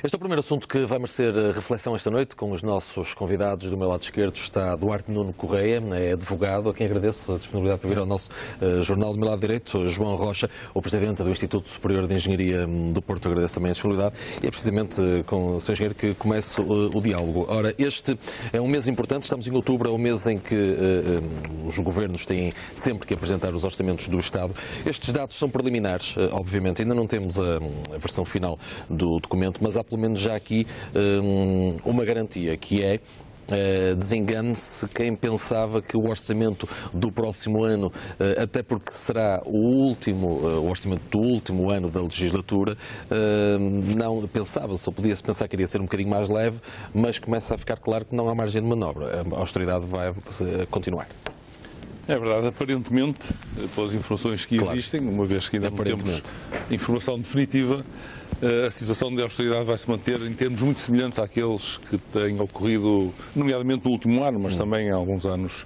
Este é o primeiro assunto que vai merecer reflexão esta noite com os nossos convidados. Do meu lado esquerdo está Duarte Nuno Correia, é advogado, a quem agradeço a disponibilidade para vir ao nosso jornal. Do meu lado direito, João Rocha, o presidente do Instituto Superior de Engenharia do Porto, agradeço também a disponibilidade. E é precisamente com o Sr. Engenheiro que começa o diálogo. Ora, este é um mês importante, estamos em outubro, é um mês em que os governos têm sempre que apresentar os orçamentos do Estado. Estes dados são preliminares, obviamente, ainda não temos a versão final do documento, mas há pelo menos já aqui uma garantia, que é desengane-se quem pensava que o orçamento do próximo ano, até porque será o orçamento do último ano da legislatura, não pensava-se, ou podia-se pensar que iria ser um bocadinho mais leve, mas começa a ficar claro que não há margem de manobra. A austeridade vai continuar. É verdade, aparentemente, pelas informações que existem, uma vez que ainda não temos informação definitiva, a situação de austeridade vai se manter em termos muito semelhantes àqueles que têm ocorrido, nomeadamente no último ano, mas também em alguns anos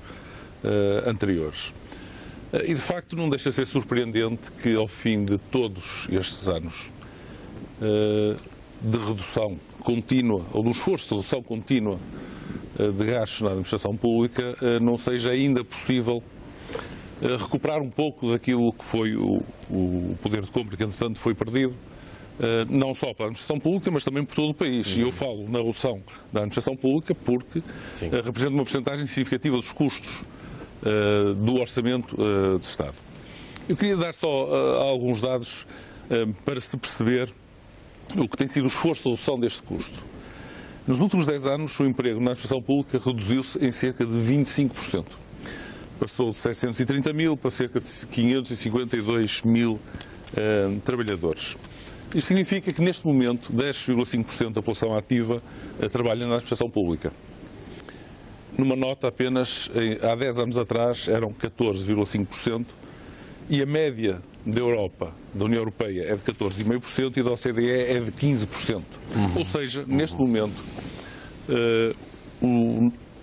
anteriores. E, de facto, não deixa de ser surpreendente que, ao fim de todos estes anos de redução contínua, ou do esforço de redução contínua de gastos na administração pública, não seja ainda possível recuperar um pouco daquilo que foi o poder de compra que, entretanto, foi perdido, não só para a administração pública, mas também por todo o país. E eu falo na redução da administração pública porque representa uma porcentagem significativa dos custos do orçamento de Estado. Eu queria dar só alguns dados para se perceber o que tem sido o esforço de redução deste custo. Nos últimos 10 anos, o emprego na administração pública reduziu-se em cerca de 25%. Passou de 630 mil para cerca de 552 mil trabalhadores. Isto significa que, neste momento, 10,5% da população ativa trabalha na administração pública. Numa nota, apenas há 10 anos atrás eram 14,5% e a média da Europa, da União Europeia, é de 14,5% e da OCDE é de 15%. Ou seja, neste momento,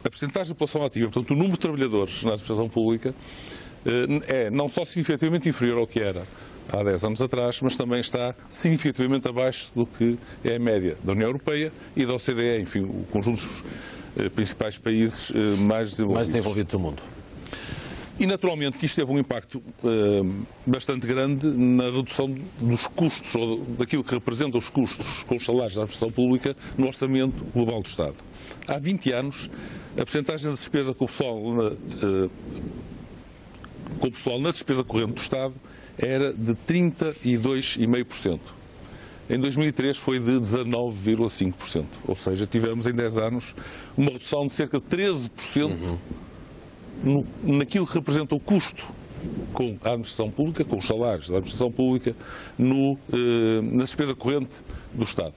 a percentagem da população ativa, portanto, o número de trabalhadores na administração pública, é não só significativamente inferior ao que era há 10 anos atrás, mas também está significativamente abaixo do que é a média da União Europeia e da OCDE, enfim, o conjunto dos principais países mais desenvolvidos do mundo. E, naturalmente, que isto teve um impacto bastante grande na redução dos custos, ou daquilo que representa os custos com os salários da administração pública no orçamento global do Estado. Há 20 anos, a percentagem da despesa com o pessoal na despesa corrente do Estado era de 32,5%. Em 2003 foi de 19,5%. Ou seja, tivemos em 10 anos uma redução de cerca de 13% naquilo que representa o custo com a administração pública, com os salários da administração pública, na despesa corrente do Estado.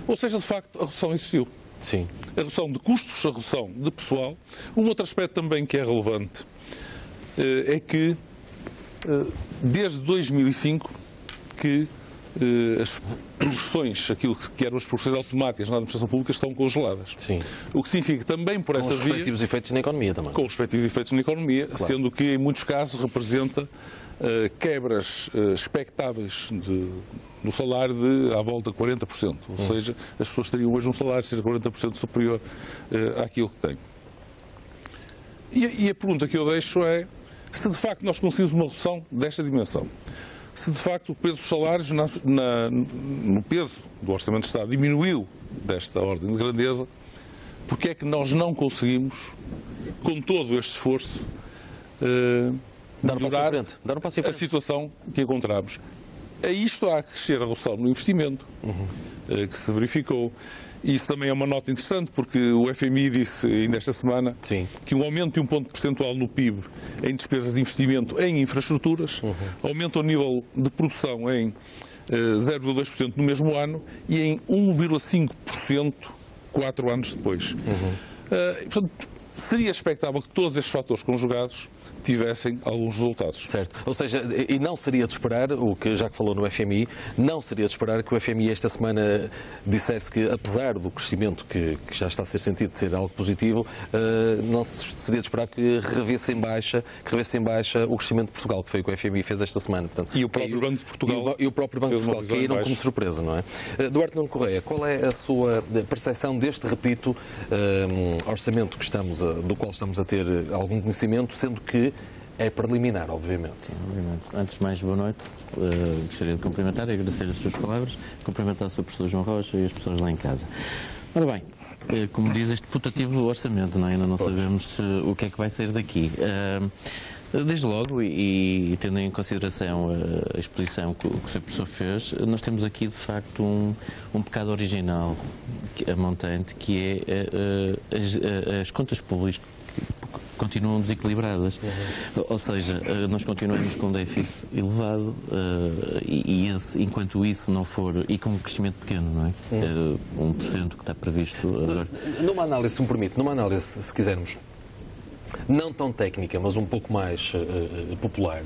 Ou seja, de facto, a redução existiu. Sim. A redução de custos, a redução de pessoal. Um outro aspecto também que é relevante é que, desde 2005, que as progressões, aquilo que eram as progressões automáticas na administração pública, estão congeladas. Sim. O que significa também por essa via... Com os respectivos efeitos na economia também. Com os respectivos efeitos na economia, claro. Sendo que, em muitos casos, representa quebras expectáveis no salário de à volta de 40%. Ou seja, as pessoas teriam hoje um salário de cerca de 40% superior àquilo que têm. E a pergunta que eu deixo é se de facto nós conseguimos uma redução desta dimensão. Se de facto o peso dos salários no peso do Orçamento de Estado diminuiu desta ordem de grandeza, porque é que nós não conseguimos, com todo este esforço, melhorar a situação que encontramos? A isto há que crescer a redução no investimento que se verificou. Isso também é uma nota interessante, porque o FMI disse ainda esta semana que um aumento de 1 ponto percentual no PIB em despesas de investimento em infraestruturas aumenta o nível de produção em 0,2% no mesmo ano e em 1,5% 4 anos depois. Portanto, seria expectável que todos estes fatores conjugados tivessem alguns resultados. Certo. Ou seja, e não seria de esperar, o que já que falou no FMI, não seria de esperar que o FMI esta semana dissesse que, apesar do crescimento que já está a ser sentido ser algo positivo, não seria de esperar que revesse em baixa o crescimento de Portugal, que foi o que o FMI fez esta semana. Portanto, E o próprio Banco de Portugal, e o próprio Banco de Portugal caíram como surpresa, não é? Duarte Nuno Correia, qual é a sua percepção deste, repito, orçamento do qual estamos a ter algum conhecimento, sendo que é preliminar, obviamente. Sim, obviamente. Antes de mais, boa noite. Gostaria de cumprimentar e agradecer as suas palavras, cumprimentar o Sr. Professor João Rocha e as pessoas lá em casa. Ora bem, como diz este putativo orçamento, não é? Ainda não sabemos o que é que vai sair daqui. Desde logo, e tendo em consideração a exposição que o Sr. Professor fez, nós temos aqui, de facto, um pecado original, a montante, que é as contas públicas continuam desequilibradas. Ou seja, nós continuamos com um déficit elevado enquanto isso não for, e com um crescimento pequeno, não é? 1% que está previsto agora. Numa análise, se me permite, se quisermos, não tão técnica, mas um pouco mais popular,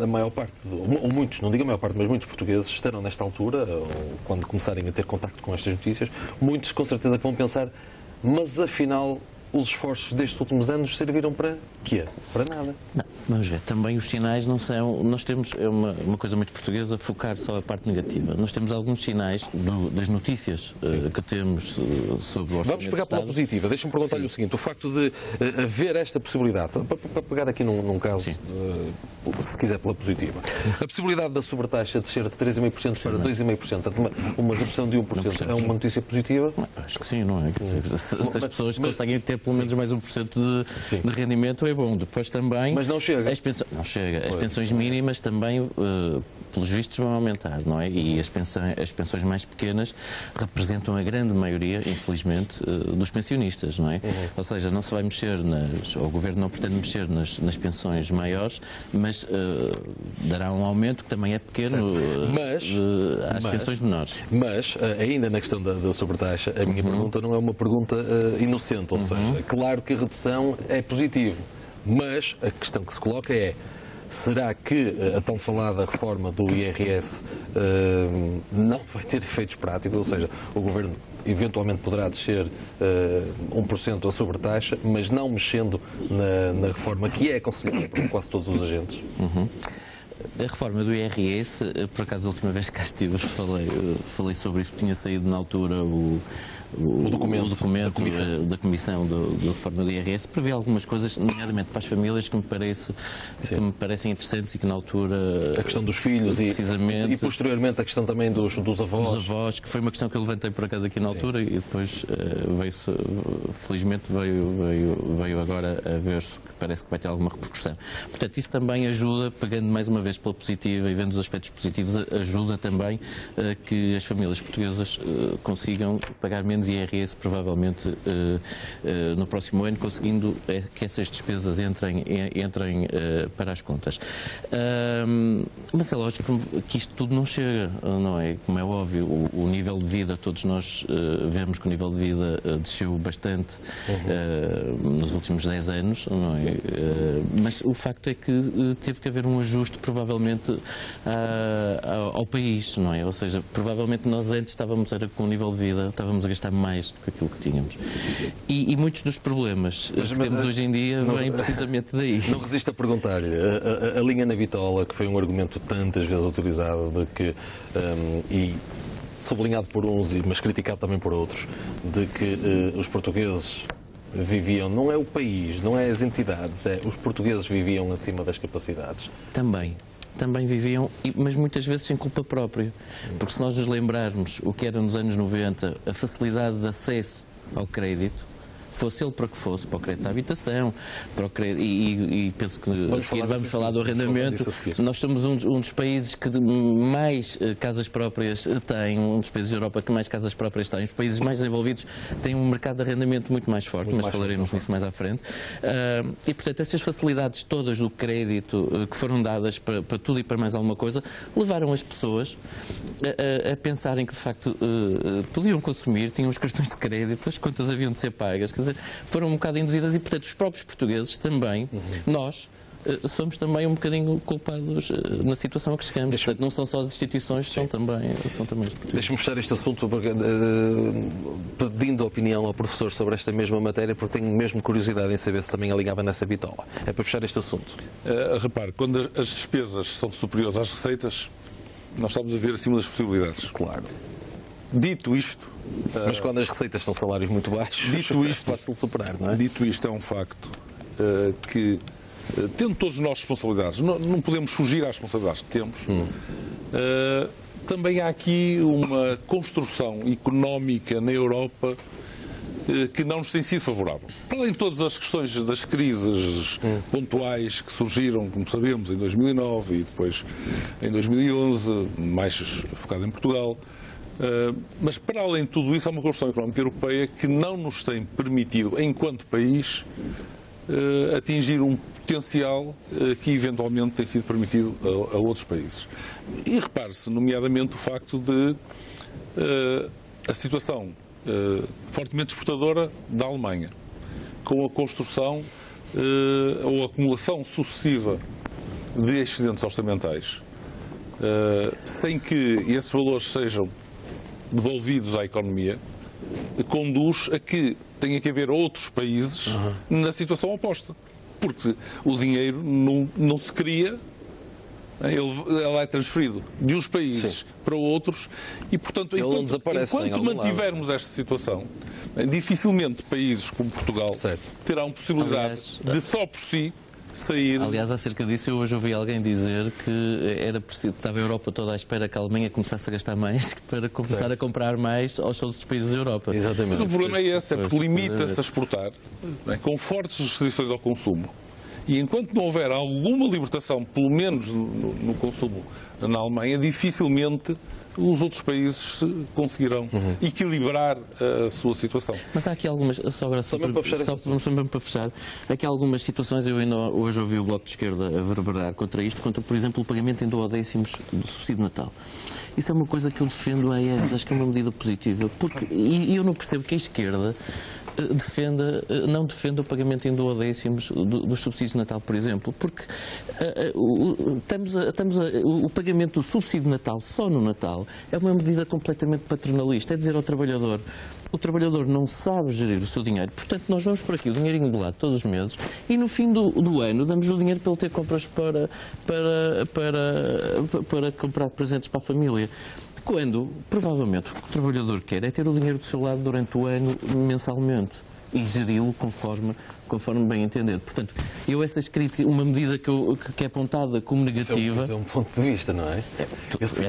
a maior parte, ou muitos, não digo a maior parte, mas muitos portugueses estarão nesta altura, ou quando começarem a ter contacto com estas notícias, muitos com certeza que vão pensar, mas afinal os esforços destes últimos anos serviram para quê? Para nada. Não, vamos ver. Também os sinais não são... Nós temos, é uma coisa muito portuguesa, focar só a parte negativa. Nós temos alguns sinais das notícias que temos sobre o orçamento. Vamos pegar pela positiva. Deixa-me perguntar-lhe o seguinte. O facto de haver esta possibilidade, para pegar aqui num caso, se quiser pela positiva, a possibilidade da sobretaxa descer de 3,5% para 2,5%, portanto, uma redução de 1%, é uma notícia positiva? Acho que sim, não é? Se as pessoas conseguem ter pelo menos mais 1% de rendimento, é bom. Depois também... Mas não chega. Não chega. As pensões mínimas também, pelos vistos, vão aumentar, não é? E as pensões mais pequenas representam a grande maioria, infelizmente, dos pensionistas, não é? Ou seja, não se vai mexer ou o Governo não pretende mexer nas pensões maiores, mas dará um aumento que também é pequeno às pensões menores. Mas, ainda na questão da sobretaxa, a minha pergunta não é uma pergunta inocente, ou seja, claro que a redução é positiva, mas a questão que se coloca é: será que a tão falada reforma do IRS não vai ter efeitos práticos? Ou seja, o Governo eventualmente poderá descer 1% a sobretaxa, mas não mexendo na reforma que é aconselhada por quase todos os agentes? A reforma do IRS, por acaso a última vez que cá estive falei sobre isso, tinha saído na altura o documento da Comissão da Reforma do IRS, prevê algumas coisas, nomeadamente para as famílias, que me parecem interessantes e que na altura... A questão dos filhos e posteriormente a questão também dos avós. Dos avós, que foi uma questão que eu levantei por acaso aqui na altura e depois felizmente veio agora a ver-se que parece que vai ter alguma repercussão. Portanto, isso também ajuda, pegando mais uma vez pela positiva e vendo os aspectos positivos, ajuda também a que as famílias portuguesas consigam pagar menos IRS, provavelmente no próximo ano, conseguindo que essas despesas entrem para as contas. Mas é lógico que isto tudo não chega, não é? Como é óbvio, o nível de vida, todos nós vemos que o nível de vida desceu bastante nos últimos 10 anos, não é? Mas o facto é que teve que haver um ajuste, provavelmente, ao país, não é? Ou seja, provavelmente nós antes estávamos com um nível de vida, estávamos a gastar mais do que aquilo que tínhamos. E muitos dos problemas que temos hoje em dia vêm precisamente daí. Não resisto a perguntar-lhe, a linha na bitola, que foi um argumento tantas vezes utilizado, de que, e sublinhado por uns, mas criticado também por outros, de que os portugueses viviam, não é o país, não é as entidades, os portugueses viviam acima das capacidades. Também viviam, mas muitas vezes sem culpa própria. Porque se nós nos lembrarmos o que era nos anos 90, a facilidade de acesso ao crédito, fosse ele para que fosse, para o crédito à habitação, para o crédito, e penso que vamos falar do arrendamento. Nós somos um dos países que mais casas próprias têm, um dos países da Europa que mais casas próprias têm. Os países mais desenvolvidos têm um mercado de arrendamento muito mais forte, mas falaremos nisso mais à frente. E, portanto, essas facilidades todas do crédito que foram dadas para tudo e para mais alguma coisa, levaram as pessoas a pensarem que, de facto, podiam consumir, tinham os cartões de crédito, as contas haviam de ser pagas. Quer dizer, dizer, foram um bocado induzidas e, portanto, os próprios portugueses também, nós, somos também um bocadinho culpados na situação a que chegamos. Portanto, não são só as instituições, são também os portugueses. Deixa-me fechar este assunto pedindo a opinião ao professor sobre esta mesma matéria, porque tenho mesmo curiosidade em saber se também alinhava nessa bitola. É para fechar este assunto. Repare, quando as despesas são superiores às receitas, nós estamos a ver acima das possibilidades. Claro. Dito isto... Mas quando as receitas são salários muito baixos, é fácil de superar, não é? Dito isto, é um facto que, tendo todos nós responsabilidades, não podemos fugir às responsabilidades que temos, também há aqui uma construção económica na Europa que não nos tem sido favorável. Para além de todas as questões das crises pontuais que surgiram, como sabemos, em 2009 e depois em 2011, mais focado em Portugal, mas para além de tudo isso há uma construção económica europeia que não nos tem permitido, enquanto país, atingir um potencial que eventualmente tem sido permitido a outros países. E repare-se, nomeadamente, o facto de a situação fortemente exportadora da Alemanha, com a construção ou a acumulação sucessiva de excedentes orçamentais, sem que esses valores sejam devolvidos à economia, conduz a que tenha que haver outros países na situação oposta. Porque o dinheiro não se cria, ele é transferido de uns países para outros e, portanto, enquanto mantivermos esta situação, dificilmente países como Portugal terão possibilidade de só por si sair. Aliás, acerca disso, eu hoje ouvi alguém dizer que era preciso, estava a Europa toda à espera que a Alemanha começasse a gastar mais para começar a comprar mais aos outros países da Europa. Exatamente. Mas o problema é esse, é porque limita-se a exportar, com fortes restrições ao consumo. E enquanto não houver alguma libertação, pelo menos no consumo na Alemanha, dificilmente os outros países conseguirão equilibrar a sua situação. Mas há aqui algumas, só para fechar, aqui há algumas situações, eu ainda hoje ouvi o Bloco de Esquerda a verberar contra isto, contra, por exemplo, o pagamento em duodécimos do subsídio de Natal. Isso é uma coisa que eu defendo há anos, acho que é uma medida positiva, porque, e eu não percebo que a esquerda não defenda o pagamento em duodécimos dos subsídios de Natal, por exemplo, porque o pagamento do subsídio de Natal só no Natal é uma medida completamente paternalista, é dizer ao trabalhador: o trabalhador não sabe gerir o seu dinheiro, portanto nós vamos por aqui o dinheirinho do lado todos os meses e no fim do ano damos o dinheiro para ele ter compras para comprar presentes para a família. Quando, provavelmente, o que o trabalhador quer é ter o dinheiro do seu lado durante o ano, mensalmente, e geri-lo conforme bem entender. Portanto, essas críticas, uma medida que é apontada como negativa... Isso é um ponto de vista, não é? Esse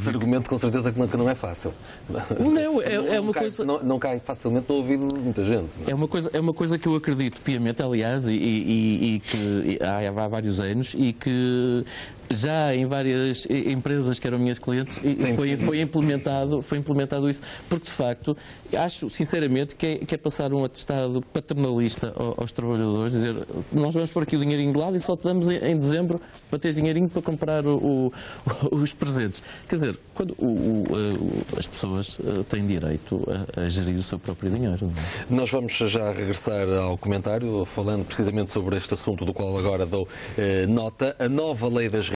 argumento, com certeza, que não é fácil. Não, é uma coisa... Não cai facilmente no ouvido de muita gente. Não? É uma coisa que eu acredito piamente, aliás, e que há vários anos, e que já em várias empresas que eram minhas clientes foi implementado isso, porque de facto acho sinceramente que é passar um atestado paternalista aos trabalhadores, dizer: nós vamos pôr aqui o dinheirinho de lado e só te damos em dezembro para teres dinheirinho para comprar os presentes. Quer dizer, quando as pessoas têm direito a gerir o seu próprio dinheiro. Não é? Nós vamos já regressar ao comentário, falando precisamente sobre este assunto do qual agora dou nota, a nova lei das